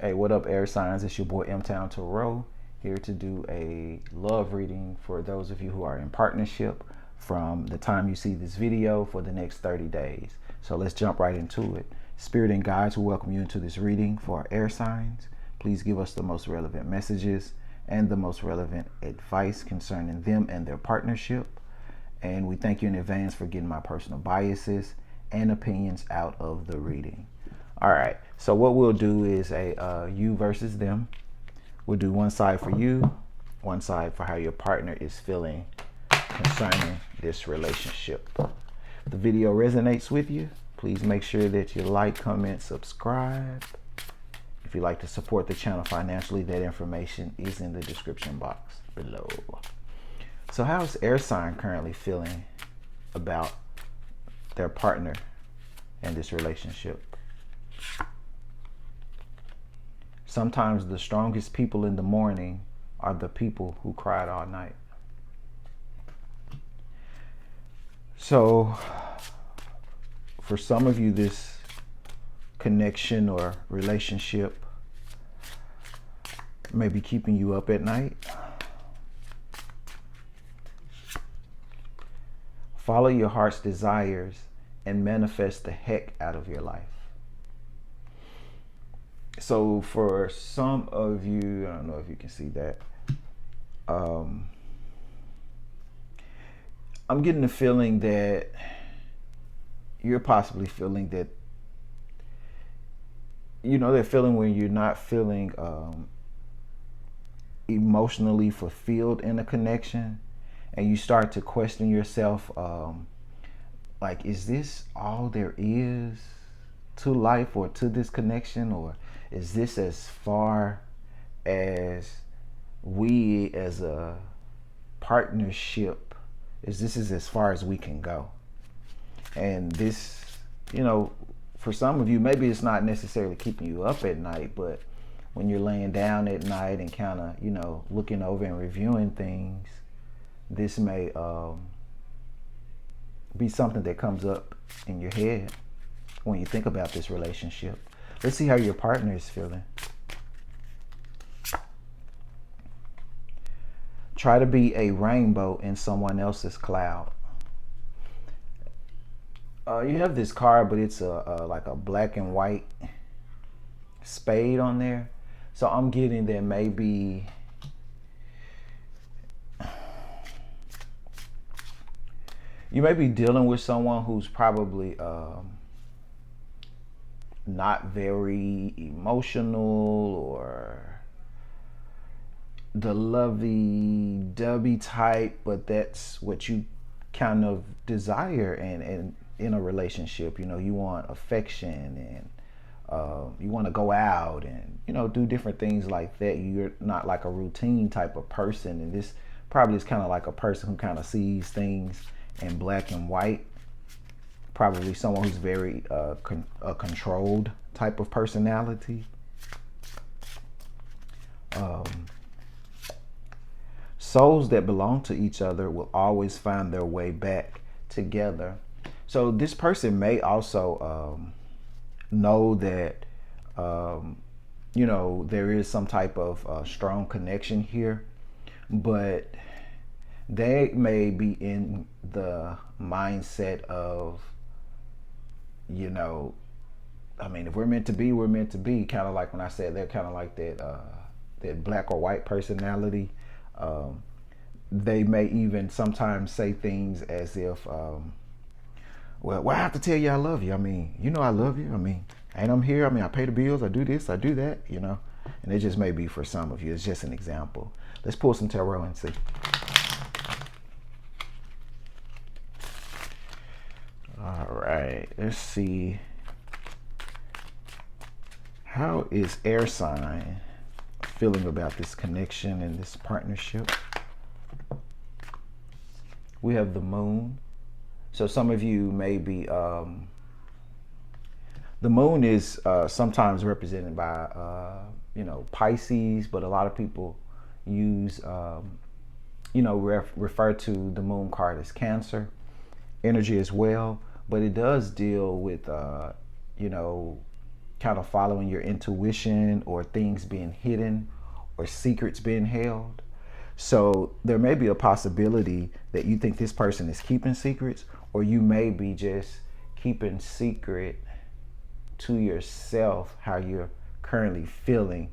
Hey, what up, air signs? It's your boy MTownTarot, here to do a love reading for those of you who are in partnership from the time you see this video for the next 30 days. So let's jump right into it. Spirit and guides will welcome you into this reading for our air signs. Please give us the most relevant messages and the most relevant advice concerning them and their partnership. And we thank you in advance for getting my personal biases and opinions out of the reading. All right, so what we'll do is a you versus them. We'll do one side for you, one side for how your partner is feeling concerning this relationship. If the video resonates with you, please make sure that you like, comment, subscribe. If you'd like to support the channel financially, that information is in the description box below. So how's air sign currently feeling about their partner and this relationship? Sometimes the strongest people in the morning are the people who cried all night. So for some of you, this connection or relationship may be keeping you up at night. Follow your heart's desires and manifest the heck out of your life. So for some of you, I don't know if you can see that. I'm getting the feeling that you're possibly feeling that, that feeling when you're not feeling emotionally fulfilled in a connection, and you start to question yourself, like, is this all there is to life or to this connection, or is this as far as we as a partnership, is as far as we can go? And this, for some of you, maybe it's not necessarily keeping you up at night, but when you're laying down at night and kind of, looking over and reviewing things, this may be something that comes up in your head when you think about this relationship. Let's see how your partner is feeling. Try to be a rainbow in someone else's cloud. You have this card, but it's like a black and white spade on there. So I'm getting that maybe you may be dealing with someone who's probably not very emotional, or the lovey-dovey type, but that's what you kind of desire and in a relationship. You want affection, and you want to go out and do different things like that. You're not like a routine type of person, and this probably is kind of like a person who kind of sees things in black and white. Probably someone who's very a controlled type of personality. Souls that belong to each other will always find their way back together. So this person may also know that there is some type of strong connection here, but they may be in the mindset of, if we're meant to be, we're meant to be. Kind of like when I said they're kind of like that black or white personality. They may even sometimes say things as if, well, I have to tell you I love you. I love you. And I'm here. I pay the bills. I do this. I do that, And it just may be for some of you. It's just an example. Let's pull some tarot and see. All right, let's see. How is air sign feeling about this connection and this partnership? We have the moon. So some of you may be, the moon is sometimes represented by, Pisces, but a lot of people use, refer to the moon card as Cancer energy as well. But it does deal with, kind of following your intuition, or things being hidden, or secrets being held. So there may be a possibility that you think this person is keeping secrets, or you may be just keeping secret to yourself how you're currently feeling,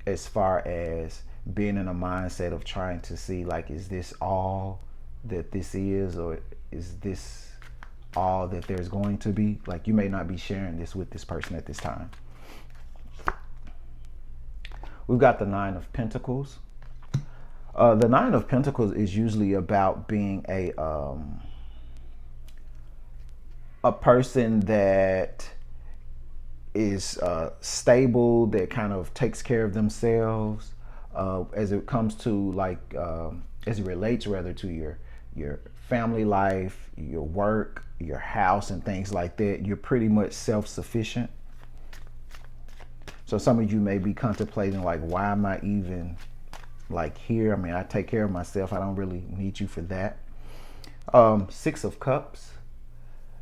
as far as being in a mindset of trying to see, like, is this all that this is, or is this all that there's going to be? Like, you may not be sharing this with this person at this time. We've got the Nine of Pentacles. The Nine of Pentacles is usually about being a person that is stable, that kind of takes care of themselves, as it comes to, like, as it relates rather to your family life, your work, your house, and things like that. You're pretty much self-sufficient. So some of you may be contemplating, like, why am I even, like, here? I mean, I take care of myself. I don't really need you for that. Six of Cups.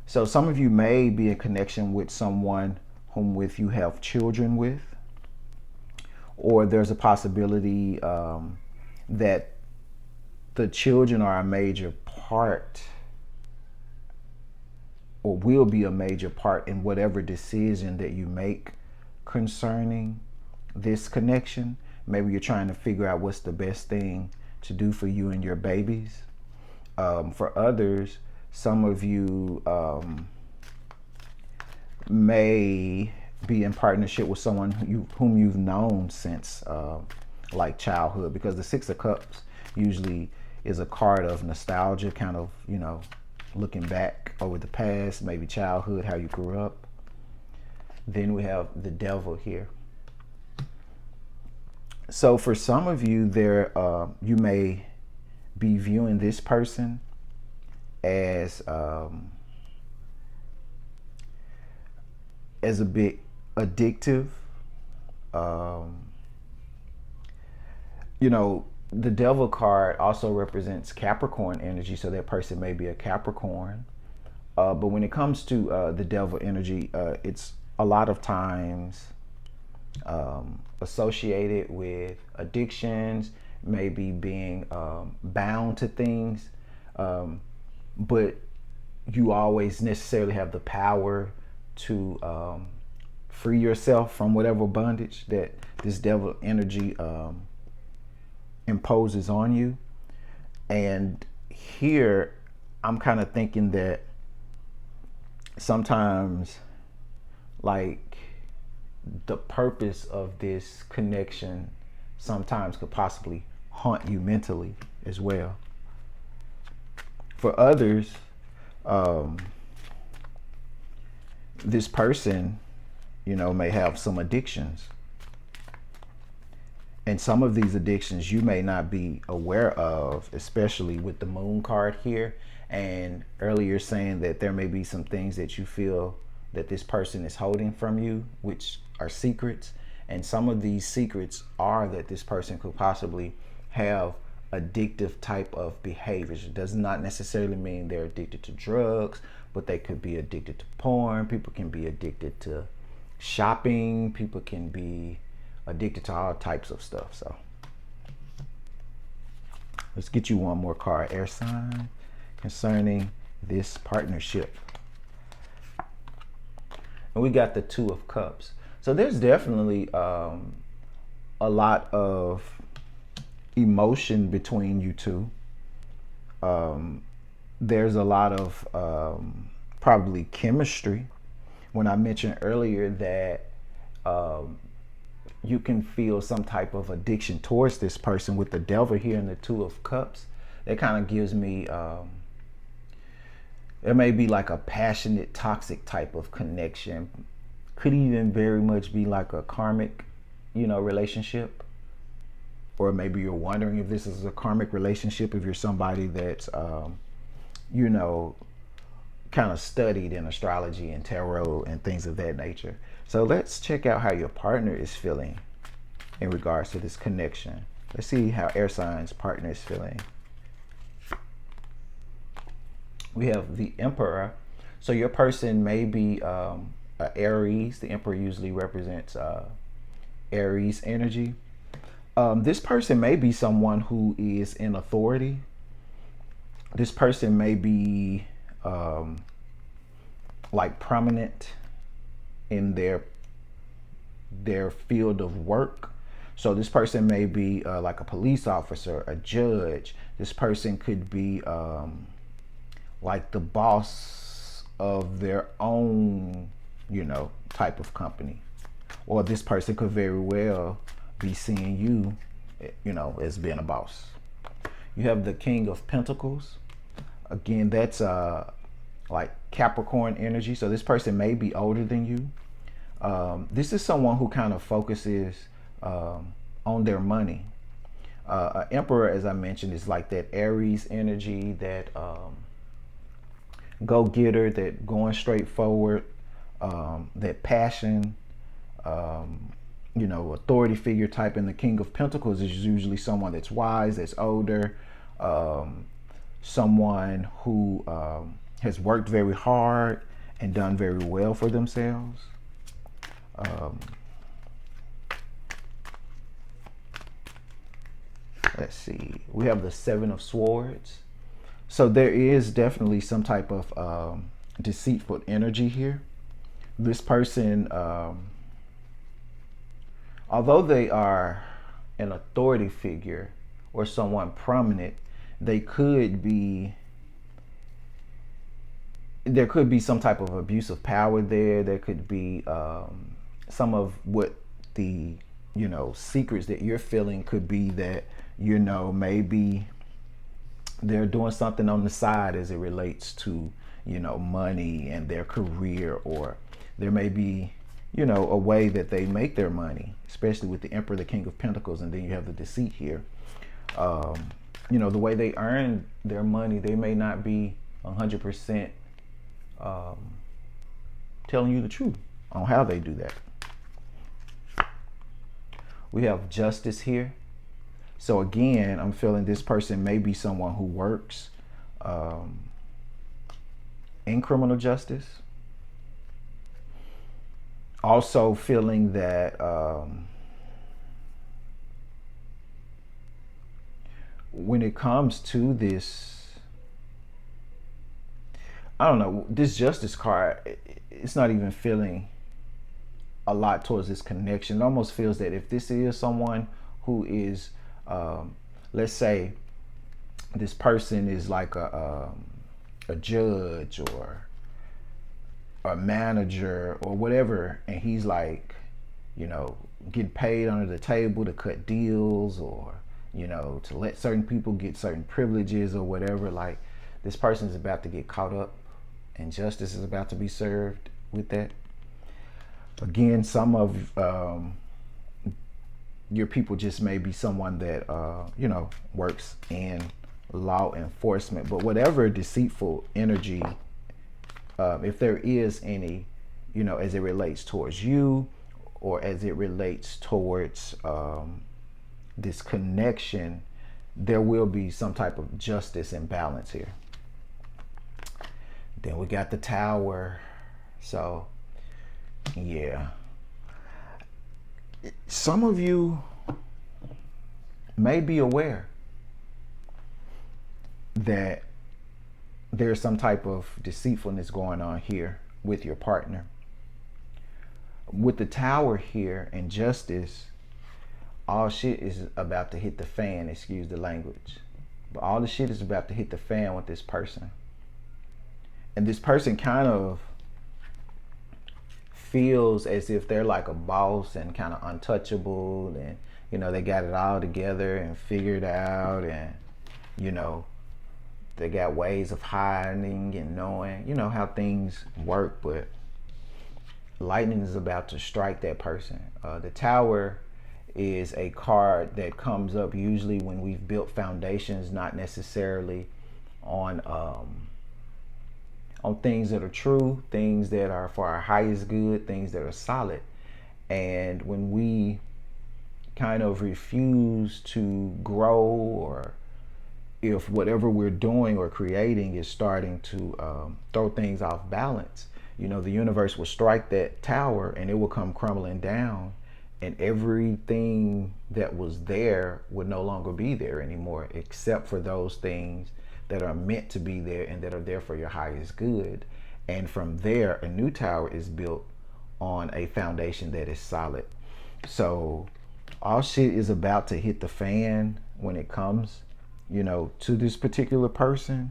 So some of you may be in connection with someone whom with you have children with, or there's a possibility that the children are a major part, or will be a major part, in whatever decision that you make concerning this connection. Maybe you're trying to figure out what's the best thing to do for you and your babies. For others, some of you may be in partnership with someone whom you've known since like childhood, because the Six of Cups usually is a card of nostalgia, kind of, you know, looking back over the past, maybe childhood, how you grew up. Then we have the Devil here. So for some of you, you may be viewing this person as a bit addictive. You know, the Devil card also represents Capricorn energy, so that person may be a Capricorn. But when it comes to the Devil energy, it's a lot of times associated with addictions, maybe being bound to things, but you always necessarily have the power to free yourself from whatever bondage that this Devil energy imposes on you. And here I'm kind of thinking that sometimes, like, the purpose of this connection sometimes could possibly haunt you mentally as well. For others, this person, you know, may have some addictions. And some of these addictions you may not be aware of, especially with the Moon card here. And earlier saying that there may be some things that you feel that this person is holding from you, which are secrets. And some of these secrets are that this person could possibly have addictive type of behaviors. It does not necessarily mean they're addicted to drugs, but they could be addicted to porn. People can be addicted to shopping. People can be addicted to all types of stuff. So let's get you one more card, air sign, concerning this partnership. And we got the Two of Cups. So there's definitely a lot of emotion between you two. There's a lot of probably chemistry. When I mentioned earlier that you can feel some type of addiction towards this person with the Devil here and the Two of Cups, that kind of gives me, there may be like a passionate, toxic type of connection. Could even very much be like a karmic, you know, relationship. Or maybe you're wondering if this is a karmic relationship, if you're somebody that's, you know, kind of studied in astrology and tarot and things of that nature. So let's check out how your partner is feeling in regards to this connection. Let's see how air sign's partner is feeling. We have the Emperor. So your person may be Aries. The Emperor usually represents Aries energy. This person may be someone who is in authority. This person may be like prominent in their field of work. So this person may be like a police officer, a judge. This person could be like the boss of their own, type of company. Or this person could very well be seeing you, as being a boss. You have the King of Pentacles. Again, that's like Capricorn energy. So this person may be older than you. This is someone who kind of focuses on their money. Emperor, as I mentioned, is like that Aries energy, that go-getter, that going straight forward, that passion, authority figure type. And the King of Pentacles is usually someone that's wise, that's older, someone who has worked very hard and done very well for themselves. Let's see. We have the Seven of Swords. So there is definitely some type of deceitful energy here. This person, although they are an authority figure or someone prominent, there could be some type of abuse of power there. There could be some of what the secrets that you're feeling could be that maybe they're doing something on the side as it relates to money and their career, or there may be a way that they make their money, especially with the Emperor, the King of Pentacles, and then you have the deceit here. The way they earn their money, they may not be 100% telling you the truth on how they do that. We have Justice here. So again, I'm feeling this person may be someone who works in criminal justice. Also feeling that when it comes to this, I don't know, this Justice card, it's not even feeling a lot towards this connection. It almost feels that if this is someone who is, let's say this person is like a judge or a manager or whatever, and he's like, getting paid under the table to cut deals, or, to let certain people get certain privileges or whatever, like this person is about to get caught up and justice is about to be served with that. Again, some of your people just may be someone that, works in law enforcement. But whatever deceitful energy, if there is any, as it relates towards you or as it relates towards this connection, there will be some type of justice and balance here. Then we got the Tower. So yeah, some of you may be aware that there's some type of deceitfulness going on here with your partner. With the Tower here and Justice, all shit is about to hit the fan, excuse the language. But all the shit is about to hit the fan with this person. And this person kind of feels as if they're like a boss and kind of untouchable, and they got it all together and figured out, and they got ways of hiding and knowing how things work. But lightning is about to strike that person. The Tower is a card that comes up usually when we've built foundations, not necessarily on things that are true, things that are for our highest good, things that are solid. And when we kind of refuse to grow, or if whatever we're doing or creating is starting to throw things off balance, you know, the universe will strike that tower and it will come crumbling down, and everything that was there would no longer be there anymore, except for those things that are meant to be there and that are there for your highest good. And from there, a new tower is built on a foundation that is solid. So all shit is about to hit the fan when it comes, you know, to this particular person.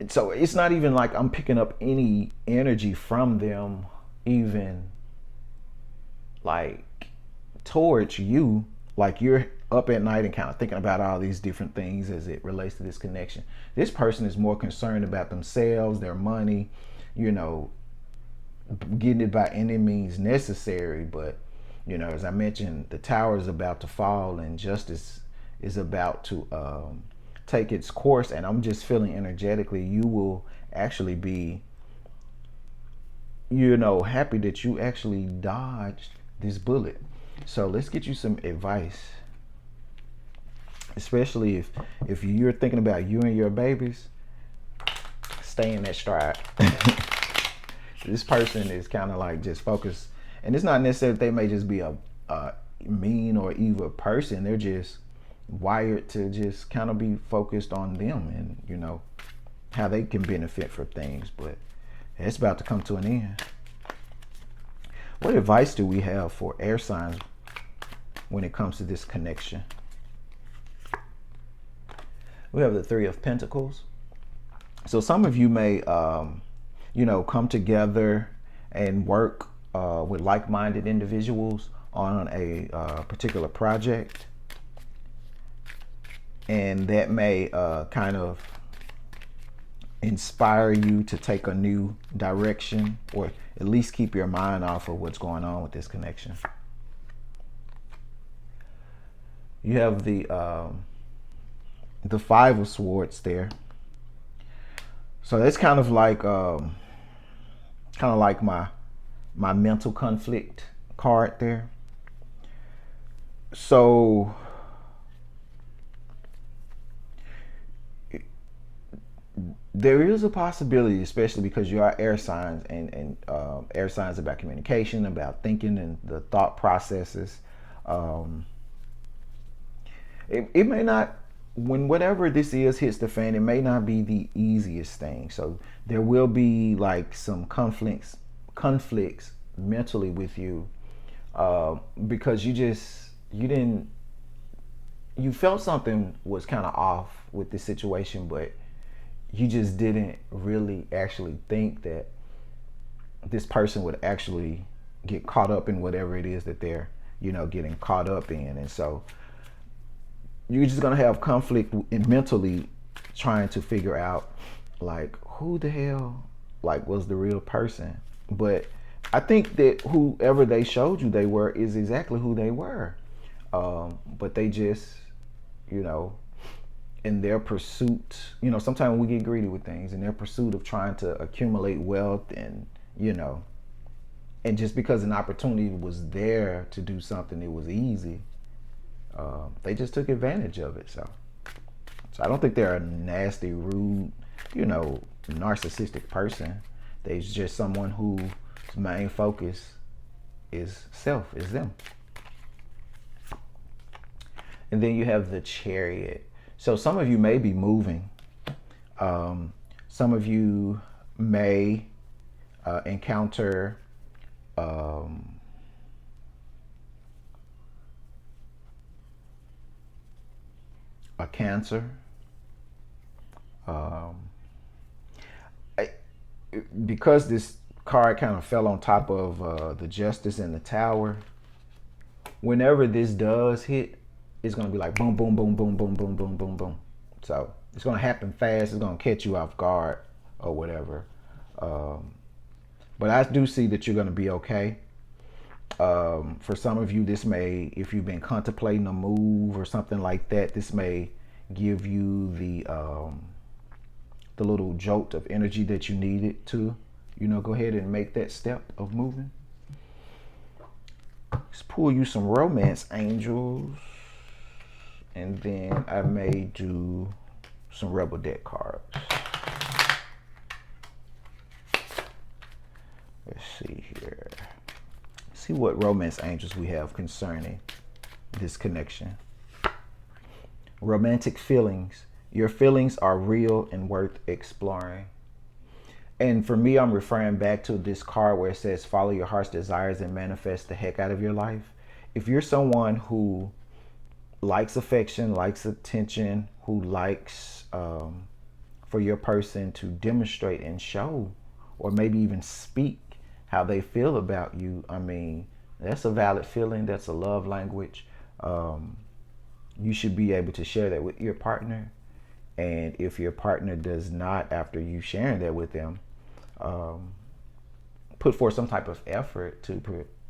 So it's not even like I'm picking up any energy from them, even like towards you. Like you're up at night and kind of thinking about all these different things as it relates to this connection. This person is more concerned about themselves, their money, you know, getting it by any means necessary. But, you know, as I mentioned, the tower is about to fall and justice is about to take its course. And I'm just feeling energetically, you will actually be, you know, happy that you actually dodged this bullet. So let's get you some advice, especially if you're thinking about you and your babies. Stay in that stride. This person is kind of like just focused, and it's not necessarily that they may just be a mean or evil person. They're just wired to just kind of be focused on them and, you know, how they can benefit from things. But it's about to come to an end. What advice do we have for air signs when it comes to this connection? We have the Three of Pentacles. So some of you may, you know, come together and work with like-minded individuals on a particular project. And that may kind of inspire you to take a new direction, or at least keep your mind off of what's going on with this connection. You have the Five of Swords there. So that's kind of like my mental conflict card there. So there is a possibility, especially because you are air signs, and air signs about communication, about thinking and the thought processes. It may not, when whatever this is hits the fan, it may not be the easiest thing. So there will be like some conflicts mentally with you, because you felt something was kind of off with this situation, but you just didn't really actually think that this person would actually get caught up in whatever it is that they're, you know, getting caught up in. And so you're just going to have conflict in mentally trying to figure out like who the hell like was the real person. But I think that whoever they showed you they were is exactly who they were. But they just, you know, in their pursuit, you know, sometimes we get greedy with things, in their pursuit of trying to accumulate wealth, and, you know, and just because an opportunity was there to do something, it was easy. They just took advantage of it. So I don't think they're a nasty, rude, you know, narcissistic person. They're just someone whose main focus is self, is them. And then you have the Chariot. So some of you may be moving. Some of you may encounter a Cancer. Because this card kind of fell on top of the Justice and the Tower, whenever this does hit, it's going to be like boom, boom, boom, boom, boom, boom, boom, boom, boom. So it's going to happen fast. It's going to catch you off guard or whatever. But I do see that you're going to be okay. For some of you, this may, if you've been contemplating a move or something like that, this may give you the little jolt of energy that you needed to, you know, go ahead and make that step of moving. Let's pull you some romance angels. And then I may do some Rebel deck cards. Let's see here. See what romance angels we have concerning this connection. Romantic feelings. Your feelings are real and worth exploring. And for me, I'm referring back to this card where it says follow your heart's desires and manifest the heck out of your life. If you're someone who likes affection, likes attention, who likes for your person to demonstrate and show, or maybe even speak how they feel about you, I mean, that's a valid feeling. That's a love language. You should be able to share that with your partner. And if your partner does not, after you sharing that with them, put forth some type of effort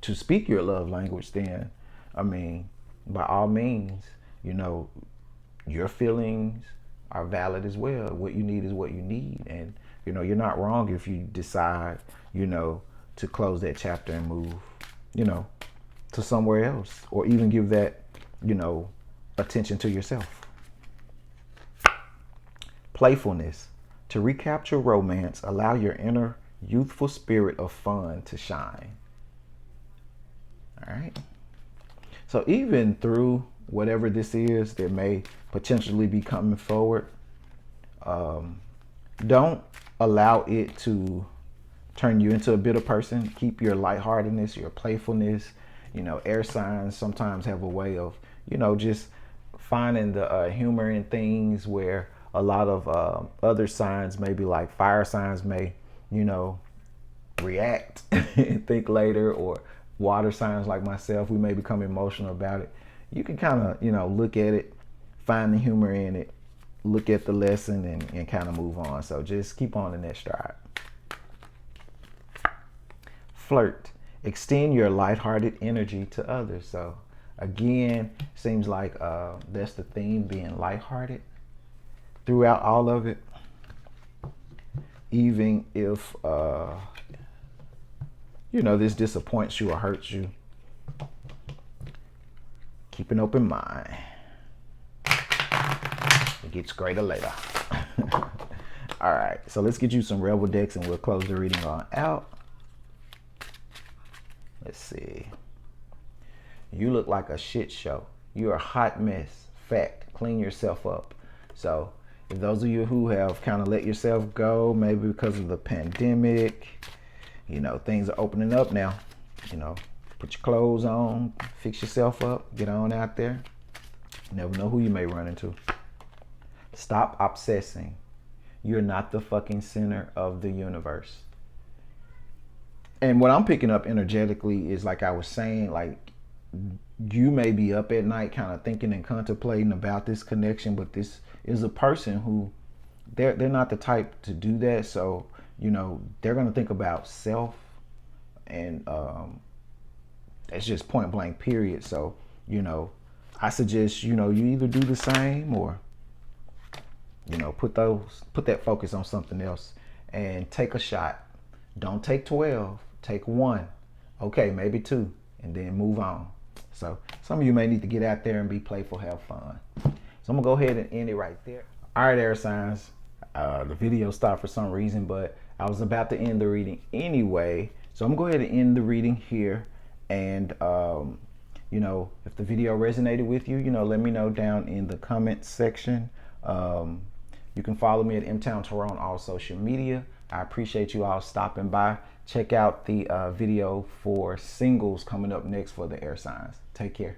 to speak your love language, then, I mean, by all means, you know, your feelings are valid as well. What you need is what you need. And, you know, you're not wrong if you decide, you know, to close that chapter and move, you know, to somewhere else, or even give that, you know, attention to yourself. Playfulness. To recapture romance, allow your inner youthful spirit of fun to shine. All right. So even through whatever this is that may potentially be coming forward, don't allow it to turn you into a bitter person. Keep your lightheartedness, your playfulness. You know, air signs sometimes have a way of, you know, just finding the humor in things where a lot of other signs, maybe like fire signs, may, you know, react and think later, or water signs like myself, we may become emotional about it. You can kind of, you know, look at it, find the humor in it, look at the lesson, and kind of move on. So just keep on in that stride. Flirt. Extend your lighthearted energy to others. So again, seems like that's the theme, being lighthearted throughout all of it. Even if you know, this disappoints you or hurts you, keep an open mind. It gets greater later. All right, so let's get you some Rebel decks and we'll close the reading on out. Let's see. You look like a shit show. You're a hot mess. Fact. Clean yourself up. So if those of you who have kind of let yourself go, maybe because of the pandemic, you know, things are opening up now. You know, put your clothes on, fix yourself up, get on out there. You never know who you may run into. Stop obsessing. You're not the fucking center of the universe. And what I'm picking up energetically is, like I was saying, like, you may be up at night kind of thinking and contemplating about this connection, but this is a person who they're not the type to do that. So, you know, they're going to think about self, and that's just point blank period. So, you know, I suggest, you know, you either do the same, or, you know, put that focus on something else and take a shot. Don't take 12, take 1. Okay, maybe 2, and then move on. So some of you may need to get out there and be playful, have fun. So I'm gonna go ahead and end it right there. All right, air signs. The video stopped for some reason, but I was about to end the reading anyway. So I'm gonna go ahead and end the reading here. And you know, if the video resonated with you, you know, let me know down in the comments section. You can follow me at MTownTarot on all social media. I appreciate you all stopping by. Check out the video for singles coming up next for the air signs. Take care.